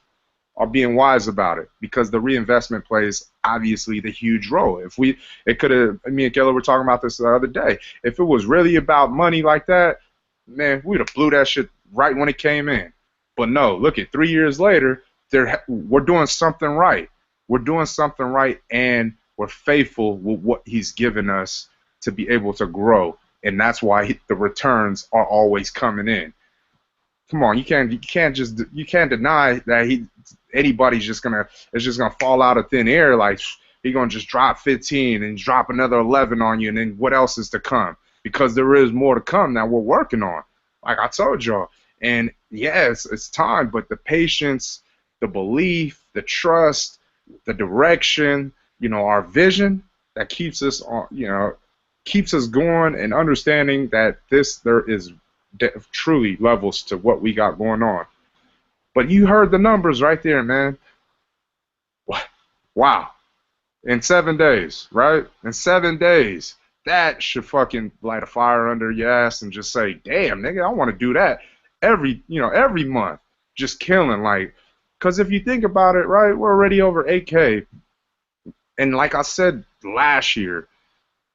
are being wise about it because the reinvestment plays obviously the huge role. Me and Keller were talking about this the other day. If it was really about money like that, man, we'd have blew that shit right when it came in. But no, look at 3 years later, we're doing something right. We're doing something right, and we're faithful with what He's given us to be able to grow, and that's why the returns are always coming in. Come on, you can't deny that anybody's just gonna fall out of thin air. Like, He's gonna just drop 15 and drop another 11 on you, and then what else is to come? Because there is more to come that we're working on, like I told y'all. And yes, it's time, but the patience, the belief, the trust, the direction, our vision that keeps us on, keeps us going and understanding that there is truly levels to what we got going on. But you heard the numbers right there, man. Wow. In 7 days, right? In 7 days, that should fucking light a fire under your ass and just say, damn, nigga, I want to do that every month. Just killing, like, because if you think about it, right, we're already over 8K. And like I said last year,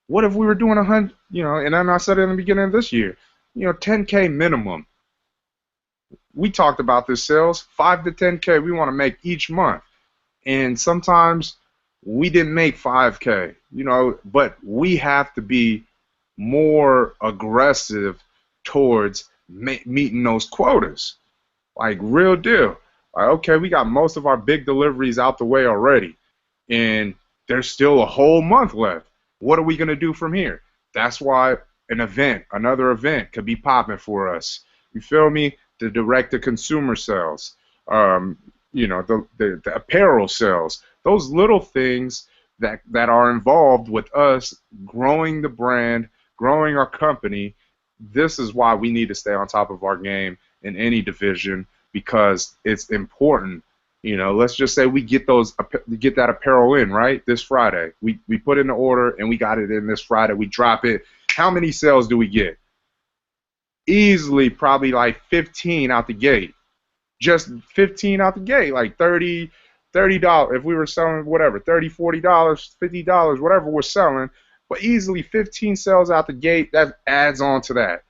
what if we were doing 100, and then I said in the beginning of this year, 10K minimum. We talked about this, sales, 5 to 10K we want to make each month. And sometimes we didn't make 5K, but we have to be more aggressive towards meeting those quotas. Like, real deal. Like, okay, we got most of our big deliveries out the way already, and there's still a whole month left. What are we going to do from here? That's why another event could be popping for us. You feel me? The direct-to-consumer sales, the apparel sales, those little things that are involved with us growing the brand, growing our company. This is why we need to stay on top of our game in any division, because it's important. Let's just say we get that apparel in, right, this Friday. We put in the order and we got it in this Friday. We drop it. How many sales do we get? Easily probably like 15 out the gate. Just 15 out the gate, like $30. If we were selling whatever, $30, $40, $50, whatever we're selling, but easily 15 sales out the gate, that adds on to that.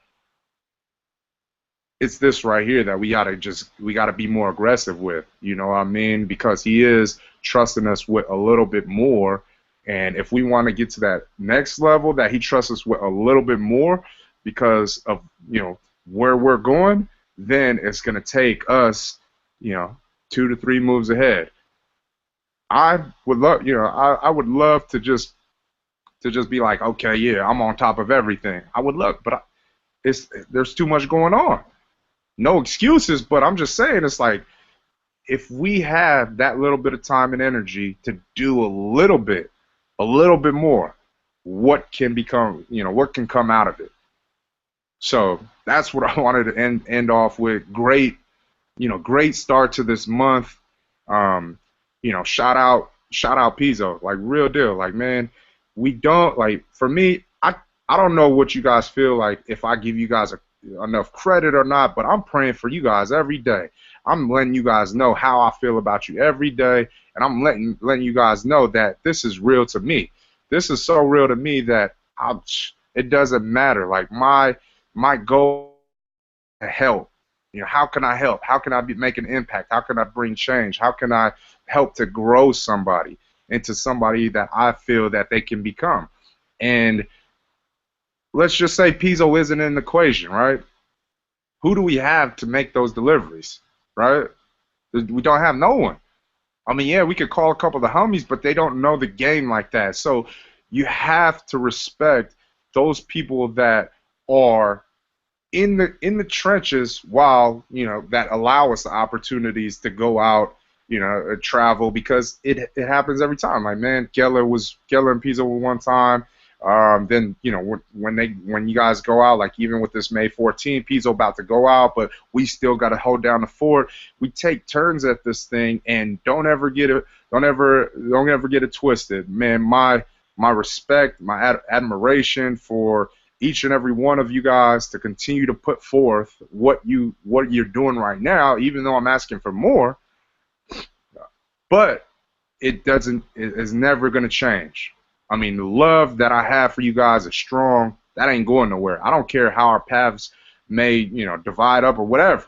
It's this right here that we gotta be more aggressive with, you know what I mean? Because He is trusting us with a little bit more, and if we want to get to that next level that He trusts us with a little bit more, because of, where we're going, then it's going to take us, 2 to 3 moves ahead. I would love, I would love to just be like, okay, yeah, I'm on top of everything. I would love, but there's too much going on. No excuses, but I'm just saying, it's like, if we have that little bit of time and energy to do a little bit more, what can become, what can come out of it? So that's what I wanted to end off with. Great start to this month. Shout out Pizzo, like real deal. Like, man, we don't, like, for me, I don't know what you guys feel like, if I give you guys enough credit or not, but I'm praying for you guys every day. I'm letting you guys know how I feel about you every day, and I'm letting you guys know that this is real to me. This is so real to me that it doesn't matter. Like, my goal is to help. How can I help? How can I make an impact? How can I bring change? How can I help to grow somebody into somebody that I feel that they can become? And let's just say Pizzo isn't in the equation, right? Who do we have to make those deliveries, right? We don't have no one. I mean, yeah, we could call a couple of the homies, but they don't know the game like that. So you have to respect those people that are in the trenches, while that allow us the opportunities to go out, travel, because it happens every time. Like, man, Geller and Pizzo were one time. Then when you guys go out, like even with this May 14th, Pizzo about to go out, but we still got to hold down the fort. We take turns at this thing, and don't ever get it twisted, man. My respect, my admiration for each and every one of you guys to continue to put forth what you're doing right now, even though I'm asking for more. But it is never going to change. I mean, the love that I have for you guys is strong. That ain't going nowhere. I don't care how our paths may, divide up or whatever,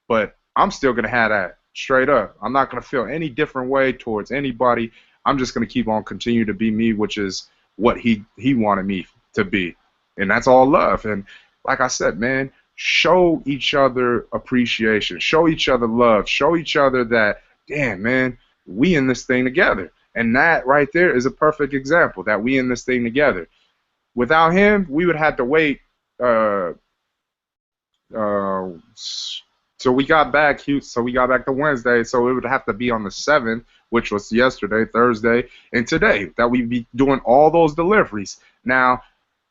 but I'm still going to have that straight up. I'm not going to feel any different way towards anybody. I'm just going to keep on continue to be me, which is what he wanted me to be. And that's all love. And like I said, man, show each other appreciation, show each other love, show each other that, damn, man, we in this thing together. And that right there is a perfect example that we in this thing together. Without him, we would have to wait so we got back to Wednesday, so it would have to be on the 7th, which was yesterday, Thursday, and today, that we'd be doing all those deliveries. Now,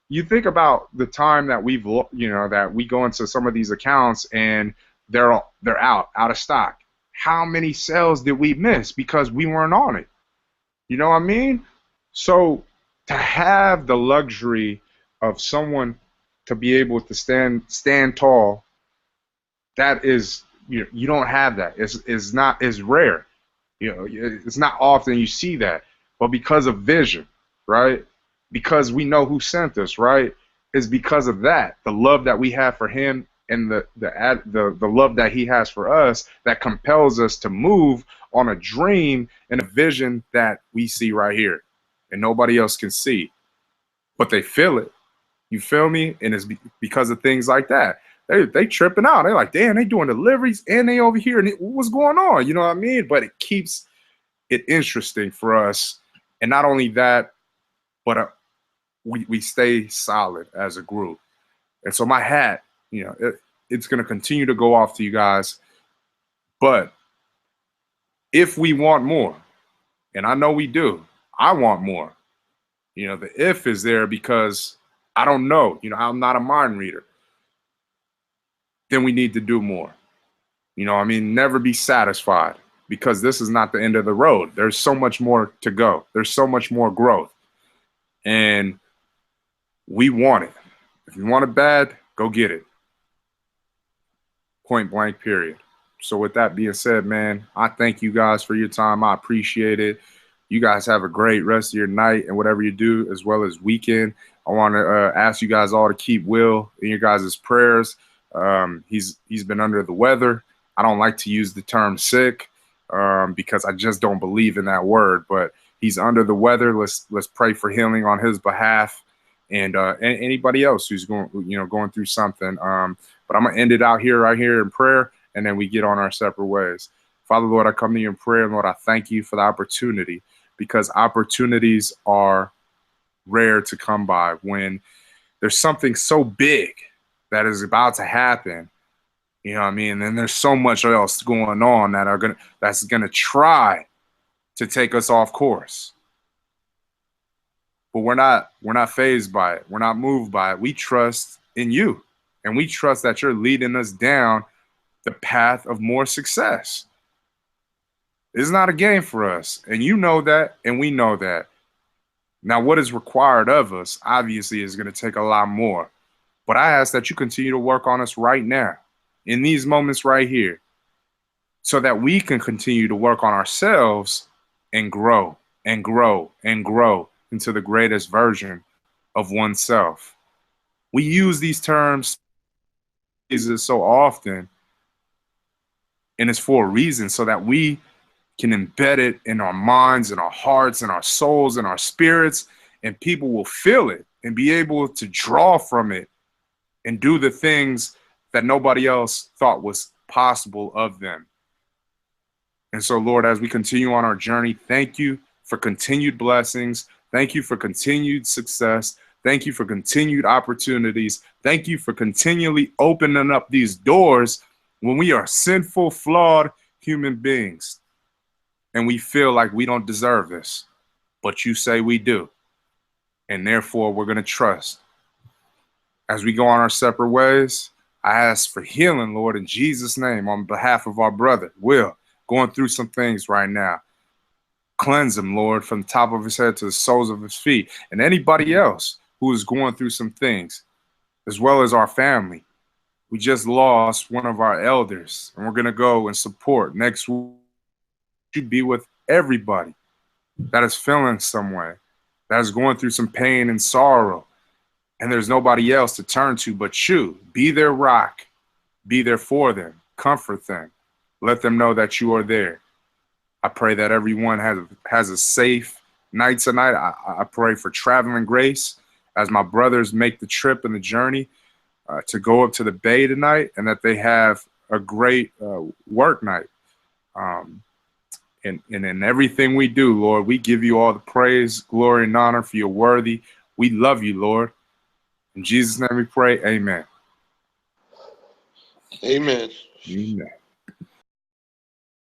you think about the time that that we go into some of these accounts and they're out of stock. How many sales did we miss because we weren't on it? You know what I mean? So to have the luxury of someone to be able to stand tall, that is, you don't have that. It's rare. It's not often you see that. But because of vision, right? Because we know who sent us, right? It's because of that, the love that we have for him, and the love that he has for us, that compels us to move on a dream and a vision that we see right here, and nobody else can see, but they feel it. You feel me? And it's because of things like that. They tripping out. They're like, damn, they doing deliveries and they over here, and what's going on? You know what I mean? But it keeps it interesting for us, and not only that, but we stay solid as a group. And so my hat, it's going to continue to go off to you guys. But if we want more, and I know we do, I want more. The if is there because I don't know. I'm not a mind reader. Then we need to do more. Never be satisfied, because this is not the end of the road. There's so much more to go. There's so much more growth. And we want it. If you want it bad, go get it. Point blank, period. So with that being said, man, I thank you guys for your time. I appreciate it. You guys have a great rest of your night and whatever you do, as well as weekend. I want to ask you guys all to keep Will in your guys' prayers. He's been under the weather. I don't like to use the term sick because I just don't believe in that word, but he's under the weather. Let's pray for healing on his behalf. and anybody else who's going through something. But I'm gonna end it out here, right here in prayer, and then we get on our separate ways. Father, Lord, I come to you in prayer, and Lord, I thank you for the opportunity, because opportunities are rare to come by when there's something so big that is about to happen. You know what I mean? And then there's so much else going on that's gonna try to take us off course. But we're not fazed by it. We're not moved by it. We trust in you, and we trust that you're leading us down the path of more success. It's not a game for us, and you know that, and we know that. Now, what is required of us, obviously, is going to take a lot more. But I ask that you continue to work on us right now, in these moments right here, so that we can continue to work on ourselves and grow and grow and grow into the greatest version of oneself. We use these terms so often, and it's for a reason, so that we can embed it in our minds and our hearts and our souls and our spirits, and people will feel it and be able to draw from it and do the things that nobody else thought was possible of them. And so, Lord, as we continue on our journey, thank you for continued blessings. Thank you for continued success. Thank you for continued opportunities. Thank you for continually opening up these doors when we are sinful, flawed human beings and we feel like we don't deserve this, but you say we do. And therefore, we're going to trust. As we go on our separate ways, I ask for healing, Lord, in Jesus' name, on behalf of our brother, Will, going through some things right now. Cleanse him, Lord, from the top of his head to the soles of his feet, and anybody else who is going through some things, as well as our family. We just lost one of our elders, and we're going to go and support next week. You be with everybody that is feeling some way, that is going through some pain and sorrow, and there's nobody else to turn to but you. Be their rock. Be there for them. Comfort them. Let them know that you are there. I pray that everyone has a safe night tonight. I pray for traveling grace as my brothers make the trip and the journey to go up to the Bay tonight, and that they have a great work night. And in everything we do, Lord, we give you all the praise, glory, and honor, for you're worthy. We love you, Lord. In Jesus' name we pray, amen. Amen. Amen.